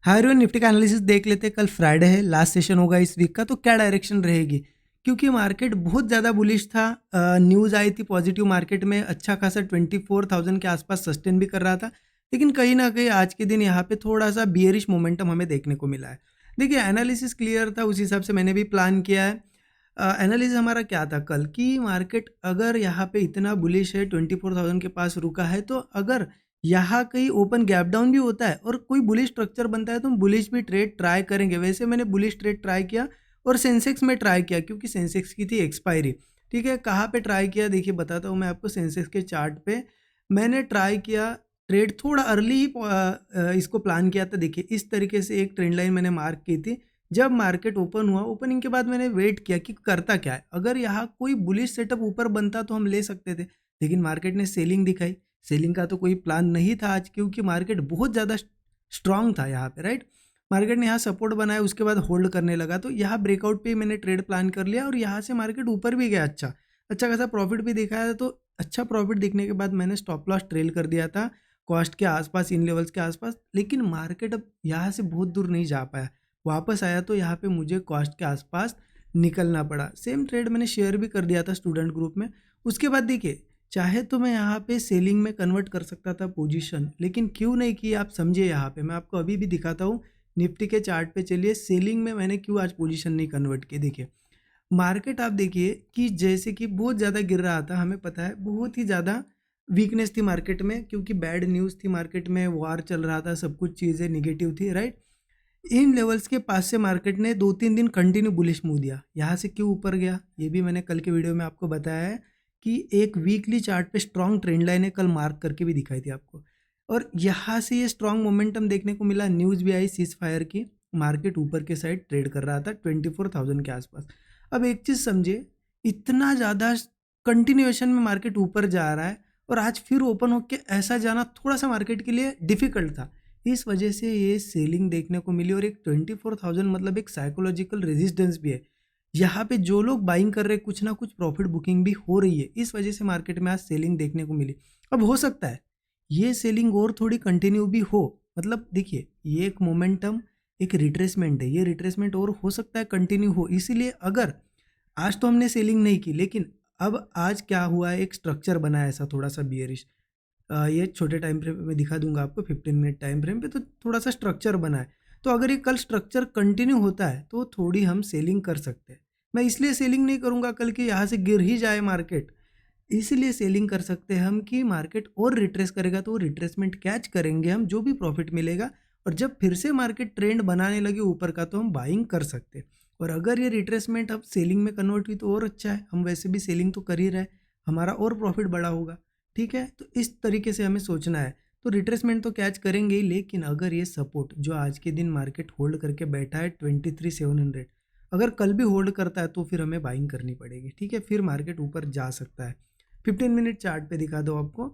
Hi everyone, Nifty का analysis देख लेते हैं। कल फ्राइडे है, लास्ट सेशन होगा इस वीक का, तो क्या डायरेक्शन रहेगी। क्योंकि मार्केट बहुत ज़्यादा बुलिश था। न्यूज़ आई थी पॉजिटिव, मार्केट में अच्छा खासा 24,000 के आसपास सस्टेन भी कर रहा था। लेकिन कहीं ना कहीं आज के दिन यहाँ पे थोड़ा सा बियरिश मोमेंटम हमें देखने को मिला है। देखिए, एनालिसिस क्लियर था, उस हिसाब से मैंने भी प्लान किया है। एनालिसिस हमारा क्या था कल कि मार्केट अगर यहाँ पे इतना बुलिश है, 24,000 के पास रुका है, तो अगर यहाँ कहीं ओपन गैप डाउन भी होता है और कोई बुलिश स्ट्रक्चर बनता है तो हम बुलिश भी ट्रेड ट्राई करेंगे। वैसे मैंने बुलिश ट्रेड ट्राई किया और सेंसेक्स में ट्राई किया, क्योंकि सेंसेक्स की थी एक्सपायरी। ठीक है, कहाँ पे ट्राई किया देखिए बताता हूँ मैं आपको। सेंसेक्स के चार्ट पे मैंने ट्राई किया ट्रेड, थोड़ा अर्ली ही इसको प्लान किया था। देखिए इस तरीके से एक ट्रेंड लाइन मैंने मार्क की थी। जब मार्केट ओपन हुआ, ओपनिंग के बाद मैंने वेट किया कि करता क्या है। अगर यहाँ कोई बुलिश सेटअप ऊपर बनता तो हम ले सकते थे, लेकिन मार्केट ने सेलिंग दिखाई। सेलिंग का तो कोई प्लान नहीं था आज, क्योंकि मार्केट बहुत ज़्यादा स्ट्रांग था यहाँ पे, राइट। मार्केट ने यहाँ सपोर्ट बनाया, उसके बाद होल्ड करने लगा, तो यहाँ ब्रेकआउट पे ही मैंने ट्रेड प्लान कर लिया और यहाँ से मार्केट ऊपर भी गया। अच्छा अच्छा खासा प्रॉफिट भी दिखाया। तो अच्छा प्रॉफिट दिखने के बाद मैंने स्टॉप लॉस ट्रेल कर दिया था कॉस्ट के आसपास, इन लेवल्स के आसपास। लेकिन मार्केट अब यहाँ से बहुत दूर नहीं जा पाया, वापस आया, तो यहाँ पे मुझे कॉस्ट के आसपास निकलना पड़ा। सेम ट्रेड मैंने शेयर भी कर दिया था स्टूडेंट ग्रुप में। उसके बाद देखिए, चाहे तो मैं यहाँ पे सेलिंग में कन्वर्ट कर सकता था पोजीशन, लेकिन क्यों नहीं की आप समझिए। यहाँ पे मैं आपको अभी भी दिखाता हूँ, निफ्टी के चार्ट पे चलिए, सेलिंग में मैंने क्यों आज पोजीशन नहीं कन्वर्ट की। देखिए मार्केट आप देखिए कि जैसे कि बहुत ज़्यादा गिर रहा था, हमें पता है बहुत ही ज़्यादा वीकनेस थी मार्केट में, क्योंकि बैड न्यूज़ थी मार्केट में, वार चल रहा था, सब कुछ चीज़ें निगेटिव थी, राइट। इन लेवल्स के पास से मार्केट ने 2-3 दिन कंटिन्यू बुलिश मूव दिया। यहाँ से क्यों ऊपर गया ये भी मैंने कल के वीडियो में आपको बताया है कि एक वीकली चार्ट पे स्ट्रॉन्ग ट्रेंड लाइन है, कल मार्क करके भी दिखाई थी आपको। और यहाँ से ये स्ट्रॉन्ग मोमेंटम देखने को मिला। न्यूज़ भी आई सीज फायर की, मार्केट ऊपर के साइड ट्रेड कर रहा था 24,000 के आसपास। अब एक चीज़ समझे, इतना ज़्यादा कंटिन्यूएशन में मार्केट ऊपर जा रहा है और आज फिर ओपन होकर ऐसा जाना थोड़ा सा मार्केट के लिए डिफिकल्ट था। इस वजह से ये सेलिंग देखने को मिली और एक 24,000 मतलब एक साइकोलॉजिकल रेजिस्टेंस भी है। यहाँ पे जो लोग बाइंग कर रहे हैं, कुछ ना कुछ प्रॉफिट बुकिंग भी हो रही है। इस वजह से मार्केट में आज सेलिंग देखने को मिली। अब हो सकता है ये सेलिंग और थोड़ी कंटिन्यू भी हो। मतलब देखिए, ये एक मोमेंटम, एक रिट्रेसमेंट है, ये रिट्रेसमेंट और हो सकता है कंटिन्यू हो। इसीलिए अगर आज तो हमने सेलिंग नहीं की, लेकिन अब आज क्या हुआ है, एक स्ट्रक्चर बना है ऐसा थोड़ा सा बियरिश। ये छोटे टाइम फ्रेम में दिखा दूंगा आपको, 15 मिनट टाइम फ्रेम पे, तो थोड़ा सा स्ट्रक्चर बना है। तो अगर ये कल स्ट्रक्चर कंटिन्यू होता है तो थोड़ी हम सेलिंग कर सकते हैं। मैं इसलिए सेलिंग नहीं करूंगा कल कि यहाँ से गिर ही जाए मार्केट, इसलिए सेलिंग कर सकते हैं हम कि मार्केट और रिट्रेस करेगा तो वो रिट्रेसमेंट कैच करेंगे हम, जो भी प्रॉफिट मिलेगा। और जब फिर से मार्केट ट्रेंड बनाने लगे ऊपर का तो हम बाइंग कर सकते हैं। और अगर ये रिट्रेसमेंट अब सेलिंग में कन्वर्ट हुई तो और अच्छा है, हम वैसे भी सेलिंग तो कर ही रहे, हमारा और प्रॉफिट बड़ा होगा। ठीक है, तो इस तरीके से हमें सोचना है। तो रिट्रेसमेंट तो कैच करेंगे ही, लेकिन अगर ये सपोर्ट जो आज के दिन मार्केट होल्ड करके बैठा है 23,700, अगर कल भी होल्ड करता है तो फिर हमें बाइंग करनी पड़ेगी। ठीक है, फिर मार्केट ऊपर जा सकता है। 15 मिनट चार्ट पे दिखा दो आपको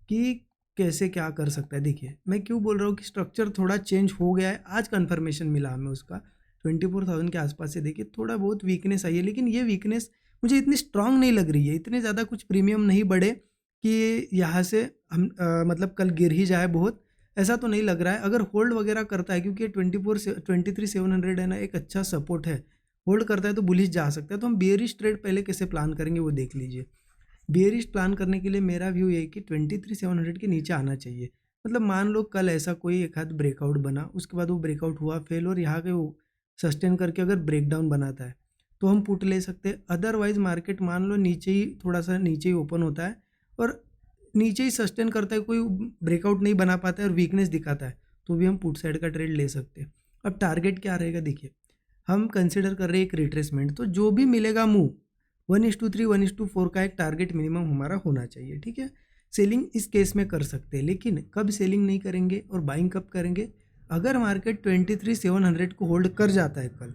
कि कैसे क्या कर सकता है। देखिए मैं क्यों बोल रहा हूँ कि स्ट्रक्चर थोड़ा चेंज हो गया है, आज कन्फर्मेशन मिला हमें उसका। 24,000 के आसपास से देखिए थोड़ा बहुत वीकनेस आई है, लेकिन ये वीकनेस मुझे इतनी स्ट्रांग नहीं लग रही है। इतने ज़्यादा कुछ प्रीमियम नहीं बढ़े कि यहाँ से हम मतलब कल गिर ही जाए बहुत, ऐसा तो नहीं लग रहा है। अगर होल्ड वगैरह करता है, क्योंकि 23,700 है ना, एक अच्छा सपोर्ट है, होल्ड करता है तो बुलिश जा सकता है। तो हम बेयरिश ट्रेड पहले कैसे प्लान करेंगे वो देख लीजिए। बेयरिश प्लान करने के लिए मेरा व्यू ये है कि 23,700 के नीचे आना चाहिए। मतलब मान लो कल ऐसा कोई एक आध ब्रेकआउट बना, उसके बाद वो ब्रेकआउट हुआ फेल, और यहाँ के वो सस्टेन करके अगर ब्रेकडाउन बनाता है तो हम पुट ले सकते हैं। अदरवाइज मार्केट मान लो नीचे ही, थोड़ा सा नीचे ही ओपन होता है और नीचे ही सस्टेन करता है, कोई ब्रेकआउट नहीं बना पाता है और वीकनेस दिखाता है, तो भी हम पुट साइड का ट्रेड ले सकते हैं। अब टारगेट क्या रहेगा, देखिए हम कंसिडर कर रहे हैं एक रिट्रेसमेंट, तो जो भी मिलेगा मूव 1:3 1:4 का एक टारगेट मिनिमम हमारा होना चाहिए। ठीक है, सेलिंग इस केस में कर सकते हैं, लेकिन कब सेलिंग नहीं करेंगे और बाइंग कब करेंगे, अगर मार्केट 23,700 को होल्ड कर जाता है कल।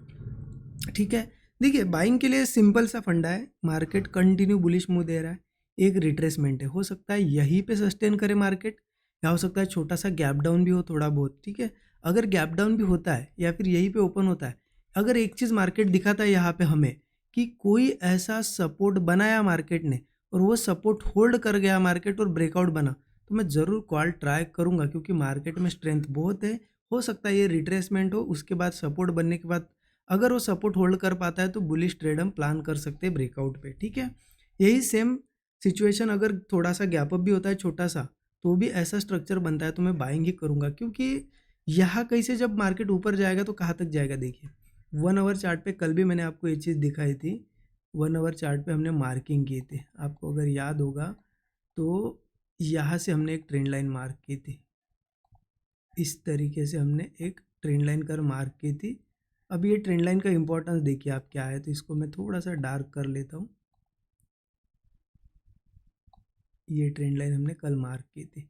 ठीक है, देखिए बाइंग के लिए सिंपल सा फंडा है, मार्केट कंटिन्यू बुलिश मूव दे रहा है, एक रिट्रेसमेंट है, हो सकता है यहीं पे सस्टेन करे मार्केट, या हो सकता है छोटा सा गैप डाउन भी हो थोड़ा बहुत। ठीक है, अगर गैप डाउन भी होता है या फिर यहीं पे ओपन होता है, अगर एक चीज़ मार्केट दिखाता है यहाँ पे हमें कि कोई ऐसा सपोर्ट बनाया मार्केट ने और वो सपोर्ट होल्ड कर गया मार्केट और ब्रेकआउट बना, तो मैं ज़रूर कॉल ट्राई करूँगा, क्योंकि मार्केट में स्ट्रेंथ बहुत है, हो सकता है ये रिट्रेसमेंट हो, उसके बाद सपोर्ट बनने के बाद अगर वो सपोर्ट होल्ड कर पाता है तो बुलिश ट्रेड हम प्लान कर सकते हैं ब्रेकआउट पे, ठीक है। यही सेम सिचुएशन अगर थोड़ा सा गैप अप भी होता है छोटा सा, तो भी ऐसा स्ट्रक्चर बनता है तो मैं बाइंग ही करूंगा, क्योंकि यहाँ कहीं से जब मार्केट ऊपर जाएगा तो कहाँ तक जाएगा देखिए। 1 आवर चार्ट पे कल भी मैंने आपको ये चीज़ दिखाई थी, 1 आवर चार्ट पे हमने मार्किंग की थी, आपको अगर याद होगा तो यहाँ से हमने एक ट्रेंड लाइन मार्क की थी, इस तरीके से हमने एक ट्रेंड लाइन कर मार्क की थी। अब ये ट्रेंड लाइन का इंपॉर्टेंस देखिए आप क्या है, तो इसको मैं थोड़ा सा डार्क कर लेता हूँ। ये ट्रेंड लाइन हमने कल मार्क की थी।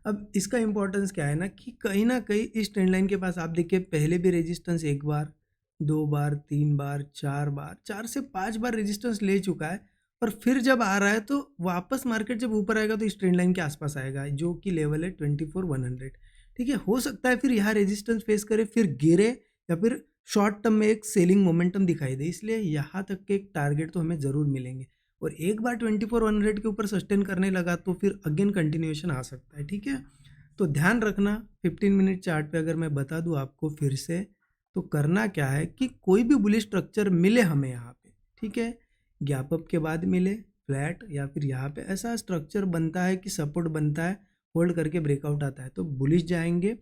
अब इसका इंपॉर्टेंस क्या है ना कहीं इस ट्रेंड लाइन के पास आप देखिए पहले भी रेजिस्टेंस 1 बार, 2 बार, 3 बार, 4 बार, 4 से 5 बार रेजिस्टेंस ले चुका है। और फिर जब आ रहा है तो वापस मार्केट जब ऊपर आएगा तो इस ट्रेंड लाइन के आसपास आएगा, जो कि लेवल है 24,100, ठीक है। हो सकता है फिर यहाँ रेजिस्टेंस फेस करे, फिर गिरे, या फिर शॉर्ट टर्म में एक सेलिंग मोमेंटम दिखाई दे, इसलिए यहाँ तक के एक टारगेट तो हमें ज़रूर मिलेंगे। और एक बार 24,100 के ऊपर सस्टेन करने लगा तो फिर अगेन कंटिन्यूएशन आ सकता है, ठीक है। तो ध्यान रखना 15 मिनट चार्ट पे अगर मैं बता दूं आपको फिर से, तो करना क्या है कि कोई भी बुलिश स्ट्रक्चर मिले हमें यहाँ पे, ठीक है, गैप अप के बाद मिले फ्लैट, या फिर यहाँ पे ऐसा स्ट्रक्चर बनता है कि सपोर्ट बनता है, होल्ड करके ब्रेकआउट आता है तो बुलिश जाएंगे।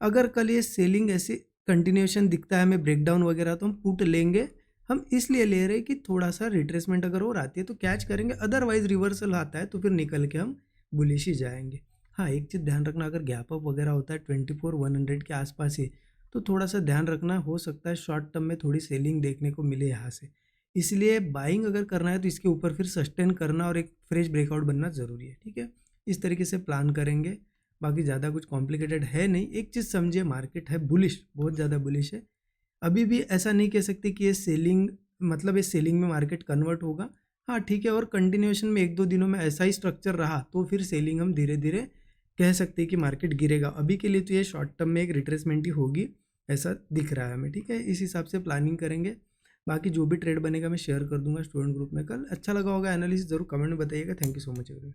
अगर कल ये सेलिंग ऐसे कंटिन्यूएशन दिखता है हमें ब्रेकडाउन वगैरह, तो हम पुट लेंगे। हम इसलिए ले रहे हैं कि थोड़ा सा रिट्रेसमेंट अगर और आती है तो कैच करेंगे, अदरवाइज रिवर्सल आता है तो फिर निकल के हम बुलिश ही जाएंगे। हाँ, एक चीज़ ध्यान रखना, अगर गैप अप वगैरह होता है 24,100 के आसपास ही, तो थोड़ा सा ध्यान रखना, हो सकता है शॉर्ट टर्म में थोड़ी सेलिंग देखने को मिले यहाँ से। इसलिए बाइंग अगर करना है तो इसके ऊपर फिर सस्टेन करना और एक फ्रेश ब्रेकआउट बनना ज़रूरी है, ठीक है। इस तरीके से प्लान करेंगे, बाकी ज़्यादा कुछ कॉम्प्लिकेटेड है नहीं। एक चीज़ समझिए, मार्केट है बुलिश, बहुत ज़्यादा बुलिश है। अभी भी ऐसा नहीं कह सकते कि ये सेलिंग, मतलब ये सेलिंग में मार्केट कन्वर्ट होगा। हाँ ठीक है, और कंटिन्यूएशन में 1-2 दिनों में ऐसा ही स्ट्रक्चर रहा तो फिर सेलिंग हम धीरे धीरे कह सकते हैं कि मार्केट गिरेगा। अभी के लिए तो ये शॉर्ट टर्म में एक रिट्रेसमेंट ही होगी, ऐसा दिख रहा है हमें, ठीक है। इस हिसाब से प्लानिंग करेंगे। बाकी जो भी ट्रेड बनेगा मैं शेयर कर दूंगा स्टूडेंट ग्रुप में कल। अच्छा लगा होगा एनालिसिस, जरूर कमेंट में बताइएगा। Thank you so much everyone.